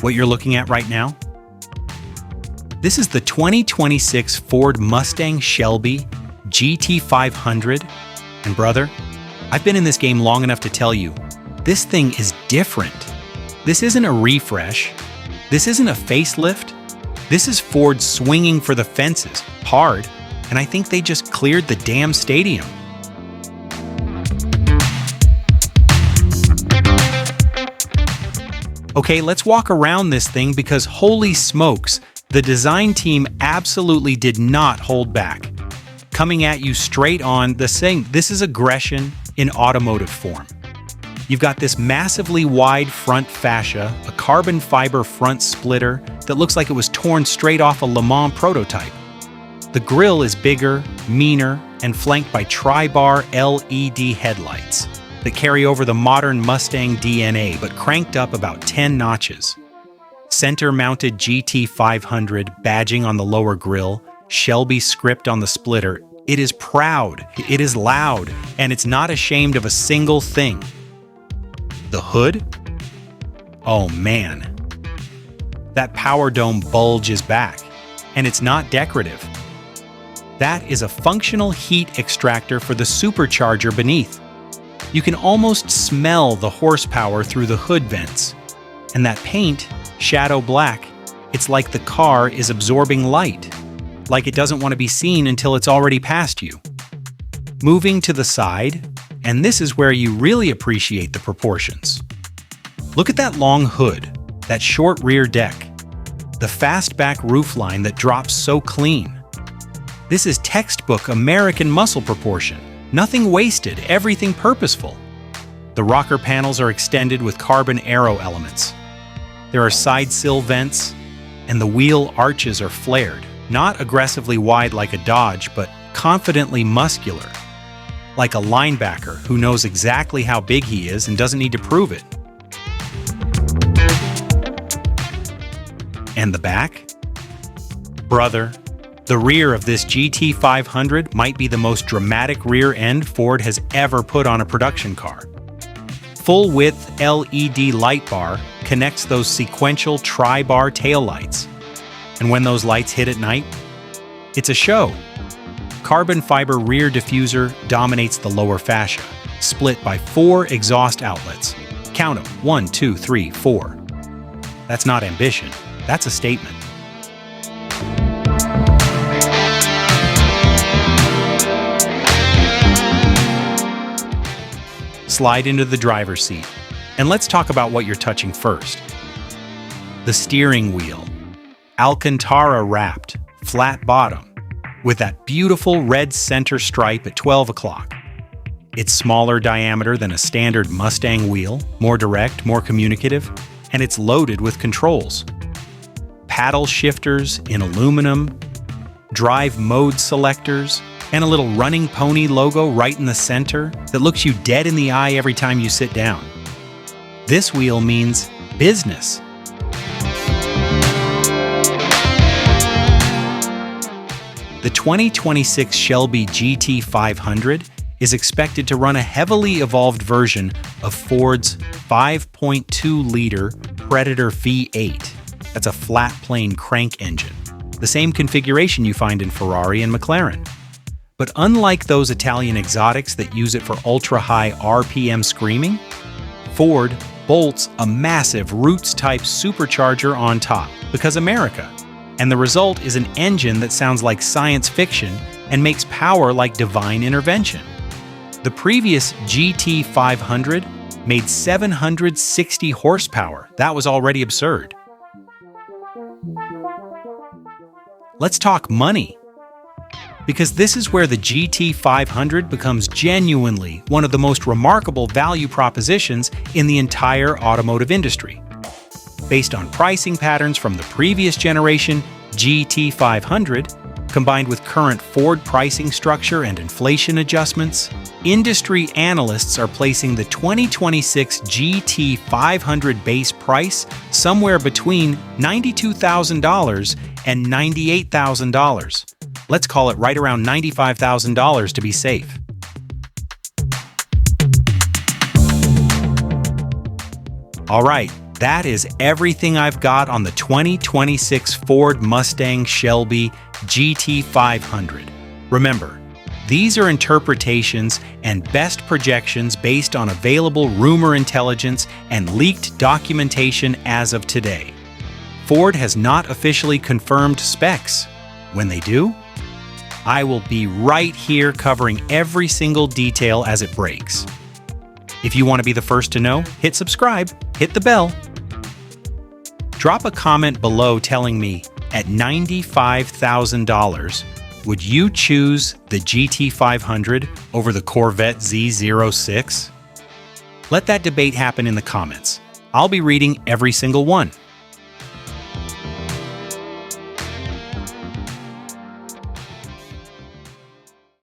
what you're looking at right now? This is the 2026 Ford Mustang Shelby GT500. And brother, I've been in this game long enough to tell you, this thing is different. This isn't a refresh. This isn't a facelift. This is Ford swinging for the fences, hard, and I think they just cleared the damn stadium. Okay, let's walk around this thing because holy smokes, the design team absolutely did not hold back. Coming at you straight on, this is aggression in automotive form. You've got this massively wide front fascia, a carbon fiber front splitter that looks like it was torn straight off a Le Mans prototype. The grille is bigger, meaner, and flanked by tri-bar LED headlights that carry over the modern Mustang DNA but cranked up about 10 notches. Center-mounted GT500 badging on the lower grille, Shelby script on the splitter. It is proud, it is loud, and it's not ashamed of a single thing. The hood? Oh man. That power dome bulge is back, and it's not decorative. That is a functional heat extractor for the supercharger beneath. You can almost smell the horsepower through the hood vents. And that paint, shadow black, it's like the car is absorbing light, like it doesn't want to be seen until it's already past you. Moving to the side, and this is where you really appreciate the proportions. Look at that long hood, that short rear deck, the fastback roofline that drops so clean. This is textbook American muscle proportion. Nothing wasted, everything purposeful. The rocker panels are extended with carbon aero elements. There are side sill vents, and the wheel arches are flared, not aggressively wide like a Dodge, but confidently muscular. Like a linebacker who knows exactly how big he is and doesn't need to prove it. And the back? Brother, the rear of this GT500 might be the most dramatic rear end Ford has ever put on a production car. Full-width LED light bar connects those sequential tri-bar taillights. And when those lights hit at night, it's a show. Carbon fiber rear diffuser dominates the lower fascia, split by 4 exhaust outlets. Count them, 1, 2, 3, 4. That's not ambition, that's a statement. Slide into the driver's seat, and let's talk about what you're touching first. The steering wheel, Alcantara wrapped, flat bottom, with that beautiful red center stripe at 12 o'clock. It's smaller diameter than a standard Mustang wheel, more direct, more communicative, and it's loaded with controls. Paddle shifters in aluminum, drive mode selectors, and a little running pony logo right in the center that looks you dead in the eye every time you sit down. This wheel means business. The 2026 Shelby GT500 is expected to run a heavily evolved version of Ford's 5.2-liter Predator V8. That's a flat-plane crank engine, the same configuration you find in Ferrari and McLaren. But unlike those Italian exotics that use it for ultra-high RPM screaming, Ford bolts a massive Roots-type supercharger on top, because America. And the result is an engine that sounds like science fiction and makes power like divine intervention. The previous GT500 made 760 horsepower. That was already absurd. Let's talk money. Because this is where the GT500 becomes genuinely one of the most remarkable value propositions in the entire automotive industry. Based on pricing patterns from the previous generation GT500, combined with current Ford pricing structure and inflation adjustments, industry analysts are placing the 2026 GT500 base price somewhere between $92,000 and $98,000. Let's call it right around $95,000 to be safe. All right, That is everything I've got on the 2026 Ford Mustang Shelby GT500. Remember, these are interpretations and best projections based on available rumor intelligence and leaked documentation as of today. Ford has not officially confirmed specs. When they do, I will be right here covering every single detail as it breaks. If you want to be the first to know, hit subscribe, hit the bell. Drop a comment below telling me, at $95,000, would you choose the GT500 over the Corvette Z06? Let that debate happen in the comments. I'll be reading every single one.